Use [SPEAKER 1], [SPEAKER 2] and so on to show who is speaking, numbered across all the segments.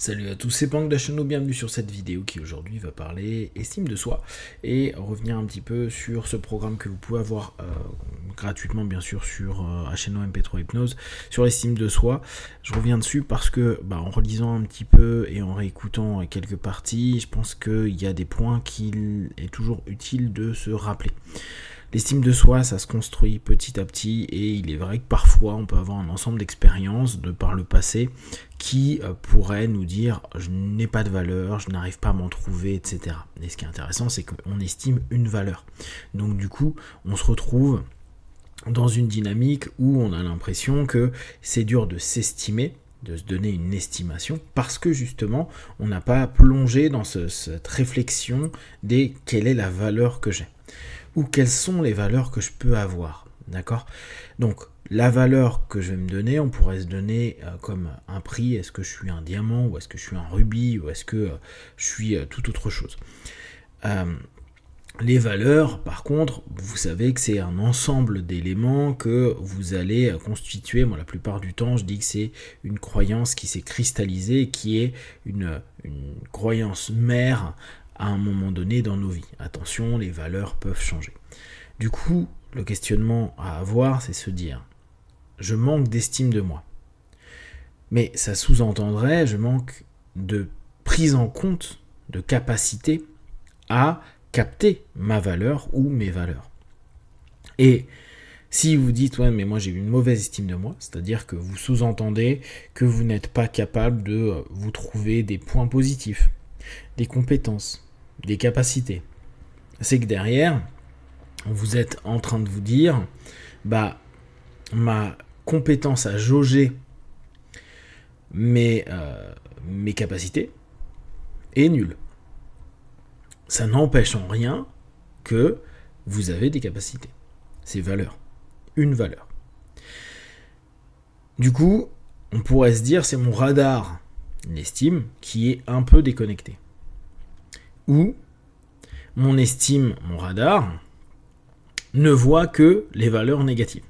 [SPEAKER 1] Salut à tous, c'est Pank d'Achano, bienvenue sur cette vidéo qui aujourd'hui va parler estime de soi et revenir un petit peu sur ce programme que vous pouvez avoir gratuitement bien sûr sur Achano MP3 Hypnose, sur l'estime de soi. Je reviens dessus parce que en relisant un petit peu et en réécoutant quelques parties, je pense qu'il y a des points qu'il est toujours utile de se rappeler. L'estime de soi, ça se construit petit à petit et il est vrai que parfois on peut avoir un ensemble d'expériences de par le passé qui pourraient nous dire je n'ai pas de valeur, je n'arrive pas à m'en trouver, etc. Et ce qui est intéressant, c'est qu'on estime une valeur. Donc du coup, on se retrouve dans une dynamique où on a l'impression que c'est dur de s'estimer, de se donner une estimation, parce que justement, on n'a pas plongé dans cette réflexion des quelle est la valeur que j'ai ou quelles sont les valeurs que je peux avoir, d'accord? Donc, la valeur que je vais me donner, on pourrait se donner comme un prix, est-ce que je suis un diamant, ou est-ce que je suis un rubis, ou est-ce que je suis toute autre chose. Les valeurs, par contre, vous savez que c'est un ensemble d'éléments que vous allez constituer. Moi, la plupart du temps, je dis que c'est une croyance qui s'est cristallisée, qui est une croyance mère à un moment donné dans nos vies. Attention, les valeurs peuvent changer. Du coup, le questionnement à avoir, c'est se dire, je manque d'estime de moi. Mais ça sous-entendrait, je manque de prise en compte, de capacité à capter ma valeur ou mes valeurs. Et si vous dites, ouais, mais moi j'ai une mauvaise estime de moi, c'est-à-dire que vous sous-entendez que vous n'êtes pas capable de vous trouver des points positifs, des compétences, des capacités. C'est que derrière, vous êtes en train de vous dire, ma compétence à jauger mes capacités est nulle. Ça n'empêche en rien que vous avez des capacités. C'est valeur. Une valeur. Du coup, on pourrait se dire, c'est mon radar d'estime qui est un peu déconnecté. Ou mon estime, mon radar, ne voit que les valeurs négatives.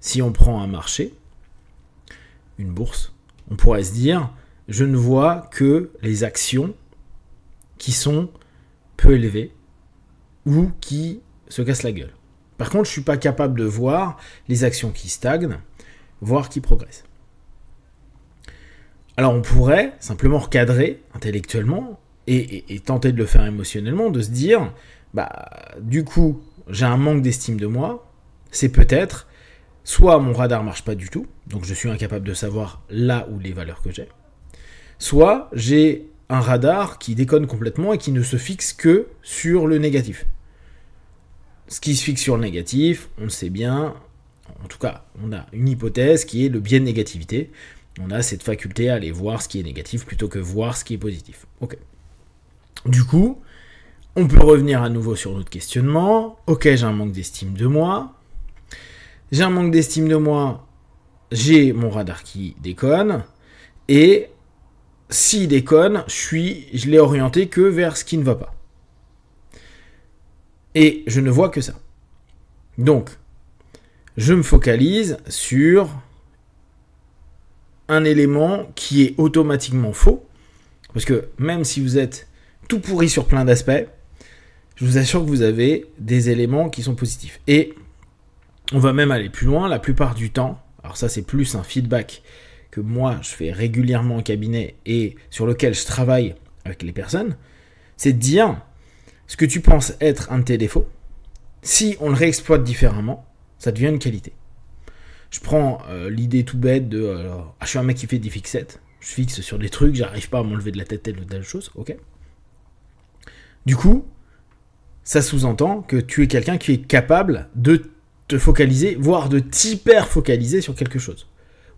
[SPEAKER 1] Si on prend un marché, une bourse, on pourrait se dire, je ne vois que les actions qui sont peu élevées ou qui se cassent la gueule. Par contre, je ne suis pas capable de voir les actions qui stagnent, voire qui progressent. Alors on pourrait simplement recadrer intellectuellement et tenter de le faire émotionnellement, de se dire, du coup, j'ai un manque d'estime de moi, c'est peut-être, soit mon radar marche pas du tout, donc je suis incapable de savoir là où les valeurs que j'ai, soit j'ai un radar qui déconne complètement et qui ne se fixe que sur le négatif. Ce qui se fixe sur le négatif, on le sait bien, en tout cas, on a une hypothèse qui est le biais de négativité. On a cette faculté à aller voir ce qui est négatif plutôt que voir ce qui est positif. Ok. Du coup, on peut revenir à nouveau sur notre questionnement. Ok, j'ai un manque d'estime de moi. J'ai un manque d'estime de moi. J'ai mon radar qui déconne. Et s'il déconne, je l'ai orienté que vers ce qui ne va pas. Et je ne vois que ça. Donc, je me focalise sur un élément qui est automatiquement faux. Parce que même si vous êtes tout pourri sur plein d'aspects, je vous assure que vous avez des éléments qui sont positifs. Et on va même aller plus loin, la plupart du temps, alors ça c'est plus un feedback que moi je fais régulièrement en cabinet et sur lequel je travaille avec les personnes, c'est de dire ce que tu penses être un de tes défauts, si on le réexploite différemment, ça devient une qualité. Je prends l'idée tout bête de je suis un mec qui fait des fixettes, je fixe sur des trucs, j'arrive pas à m'enlever de la tête telle ou telle chose, ok. Du coup, ça sous-entend que tu es quelqu'un qui est capable de te focaliser, voire de t'hyper-focaliser sur quelque chose.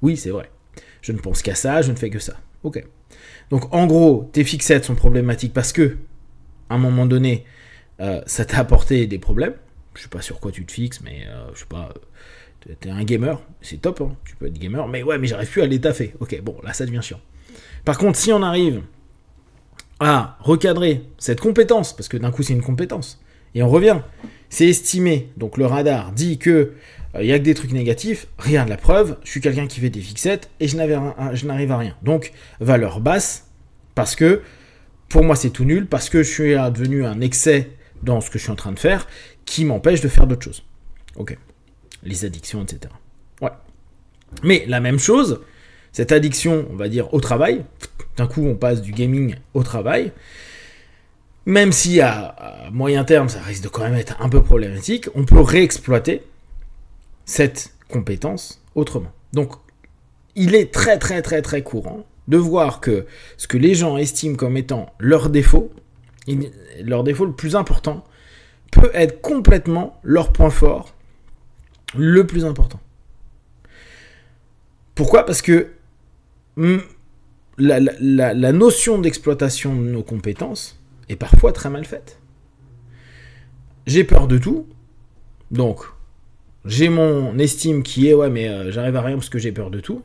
[SPEAKER 1] Oui, c'est vrai. Je ne pense qu'à ça, je ne fais que ça. Ok. Donc, en gros, tes fixettes sont problématiques parce que, à un moment donné, ça t'a apporté des problèmes. Je sais pas sur quoi tu te fixes, mais je sais pas. T'es un gamer, c'est top, hein, tu peux être gamer, mais ouais, mais j'arrive plus à les taffer. Ok, bon, là, ça devient chiant. Par contre, si on arrive à recadrer cette compétence, parce que d'un coup, c'est une compétence, et on revient, c'est estimé, donc le radar dit que il n'y a que des trucs négatifs, regarde la preuve, je suis quelqu'un qui fait des fixettes et je n'arrive à rien. Donc, valeur basse, parce que pour moi c'est tout nul, parce que je suis devenu un excès dans ce que je suis en train de faire, qui m'empêche de faire d'autres choses. Ok. Les addictions, etc. Ouais. Mais la même chose, cette addiction, on va dire, au travail, d'un coup on passe du gaming au travail, même si à moyen terme ça risque de quand même être un peu problématique, on peut réexploiter cette compétence autrement. Donc, il est très très très très courant de voir que ce que les gens estiment comme étant leur défaut le plus important, peut être complètement leur point fort le plus important. Pourquoi ? Parce que la notion d'exploitation de nos compétences est parfois très mal faite. J'ai peur de tout, donc j'ai mon estime qui est mais j'arrive à rien parce que j'ai peur de tout.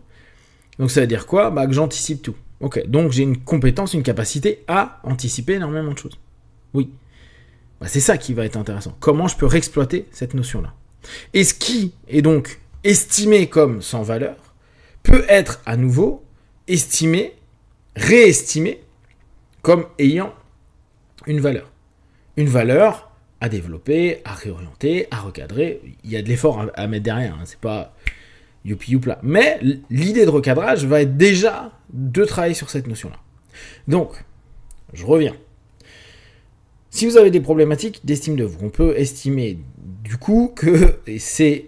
[SPEAKER 1] Donc ça veut dire quoi ? Que j'anticipe tout. Ok, donc j'ai une compétence, une capacité à anticiper énormément de choses. Oui. C'est ça qui va être intéressant. Comment je peux réexploiter cette notion-là ? Et ce qui est donc estimé comme sans valeur peut être à nouveau estimé, réestimé comme ayant une valeur. Une valeur à développer, à réorienter, à recadrer. Il y a de l'effort à mettre derrière, hein. C'est pas youpi youpla. Mais l'idée de recadrage va être déjà de travailler sur cette notion-là. Donc, je reviens. Si vous avez des problématiques d'estime de vous, on peut estimer du coup que c'est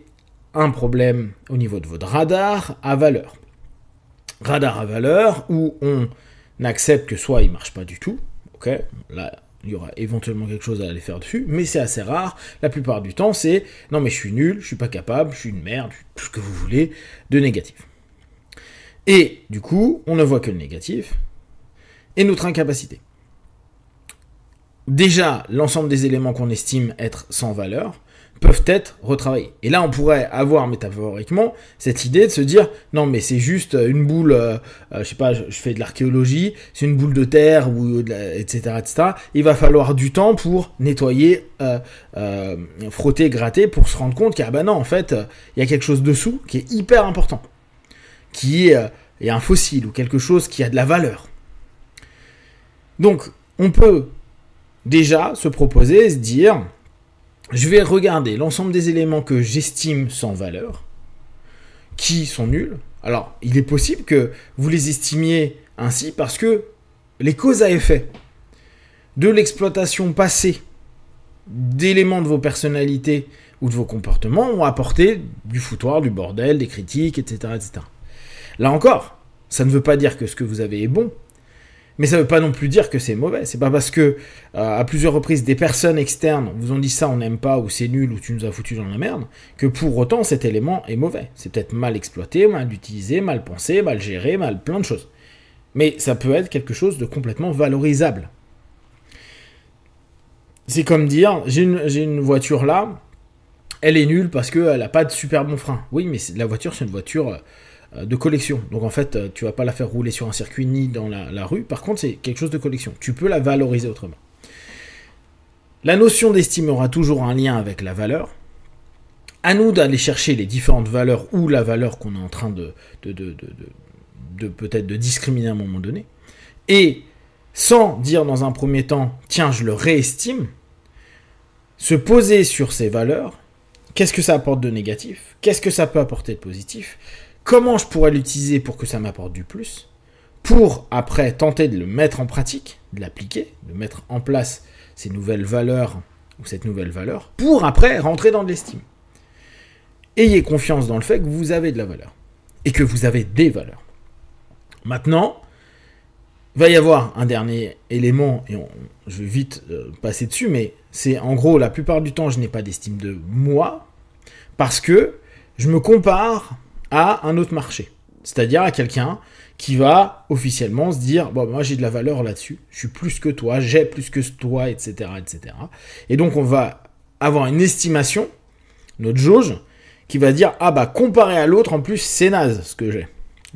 [SPEAKER 1] un problème au niveau de votre radar à valeur. Radar à valeur où on accepte que soit il ne marche pas du tout, ok, là il y aura éventuellement quelque chose à aller faire dessus, mais c'est assez rare. La plupart du temps, c'est non mais je suis nul, je suis pas capable, je suis une merde, tout ce que vous voulez, de négatif. Et du coup, on ne voit que le négatif et notre incapacité. Déjà, l'ensemble des éléments qu'on estime être sans valeur peuvent être retravaillés. Et là, on pourrait avoir métaphoriquement cette idée de se dire non, mais c'est juste une boule, je sais pas, je fais de l'archéologie, c'est une boule de terre, ou etc., etc. Il va falloir du temps pour nettoyer, frotter, gratter, pour se rendre compte qu'il non, en fait, il y a quelque chose dessous qui est hyper important, qui est un fossile ou quelque chose qui a de la valeur. Donc, on peut déjà se proposer, se dire, je vais regarder l'ensemble des éléments que j'estime sans valeur, qui sont nuls. Alors, il est possible que vous les estimiez ainsi parce que les causes à effet de l'exploitation passée d'éléments de vos personnalités ou de vos comportements ont apporté du foutoir, du bordel, des critiques, etc., etc. Là encore, ça ne veut pas dire que ce que vous avez est bon, mais ça ne veut pas non plus dire que c'est mauvais. C'est pas parce que, à plusieurs reprises, des personnes externes vous ont dit ça, on n'aime pas, ou c'est nul, ou tu nous as foutu dans la merde, que pour autant cet élément est mauvais. C'est peut-être mal exploité, mal utilisé, mal pensé, mal géré, mal plein de choses. Mais ça peut être quelque chose de complètement valorisable. C'est comme dire, j'ai une voiture là, elle est nulle parce qu'elle n'a pas de super bon frein. Oui, mais la voiture, c'est une voiture de collection. Donc en fait, tu vas pas la faire rouler sur un circuit ni dans la rue. Par contre, c'est quelque chose de collection. Tu peux la valoriser autrement. La notion d'estime aura toujours un lien avec la valeur. À nous d'aller chercher les différentes valeurs ou la valeur qu'on est en train de peut-être de discriminer à un moment donné. Et sans dire dans un premier temps, tiens, je le réestime, se poser sur ces valeurs, qu'est-ce que ça apporte de négatif, qu'est-ce que ça peut apporter de positif, comment je pourrais l'utiliser pour que ça m'apporte du plus, pour après tenter de le mettre en pratique, de l'appliquer, de mettre en place ces nouvelles valeurs ou cette nouvelle valeur, pour après rentrer dans de l'estime. Ayez confiance dans le fait que vous avez de la valeur et que vous avez des valeurs. Maintenant, il va y avoir un dernier élément, et je vais vite passer dessus, mais c'est en gros, la plupart du temps, je n'ai pas d'estime de moi, parce que je me compare à un autre marché. C'est-à-dire à quelqu'un qui va officiellement se dire, bon, moi j'ai de la valeur là-dessus, je suis plus que toi, j'ai plus que toi, etc., etc. Et donc on va avoir une estimation, notre jauge, qui va dire, ah bah comparé à l'autre, en plus c'est naze ce que j'ai.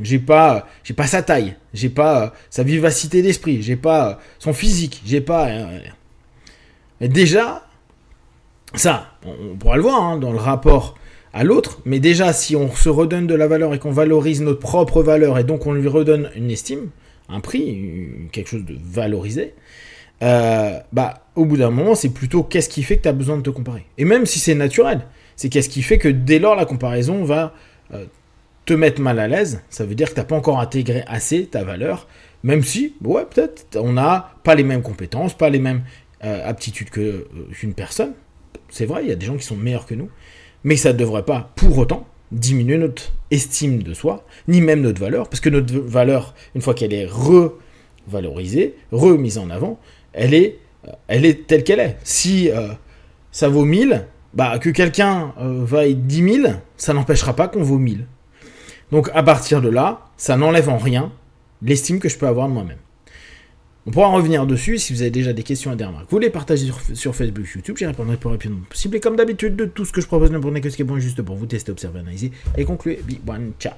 [SPEAKER 1] J'ai pas sa taille, j'ai pas sa vivacité d'esprit, j'ai pas son physique, j'ai pas... Mais déjà, ça, on pourra le voir dans le rapport à l'autre, mais déjà si on se redonne de la valeur et qu'on valorise notre propre valeur et donc on lui redonne une estime, un prix, quelque chose de valorisé, au bout d'un moment c'est plutôt qu'est-ce qui fait que tu as besoin de te comparer. Et même si c'est naturel, c'est qu'est-ce qui fait que dès lors la comparaison va te mettre mal à l'aise, ça veut dire que tu n'as pas encore intégré assez ta valeur, même si, ouais, peut-être on n'a pas les mêmes compétences, pas les mêmes aptitudes qu'une personne, c'est vrai, il y a des gens qui sont meilleurs que nous, mais ça ne devrait pas, pour autant, diminuer notre estime de soi, ni même notre valeur, parce que notre valeur, une fois qu'elle est revalorisée, remise en avant, elle est telle qu'elle est. Si ça vaut 1000, que quelqu'un vaille 10 000, ça n'empêchera pas qu'on vaut 1000. Donc à partir de là, ça n'enlève en rien l'estime que je peux avoir de moi-même. On pourra en revenir dessus. Si vous avez déjà des questions et des remarques, vous les partagez sur Facebook, YouTube, j'y répondrai le plus rapidement possible. Et comme d'habitude, de tout ce que je propose, ne prenez que ce qui est bon et juste pour vous tester, observer, analyser et conclure. Ciao.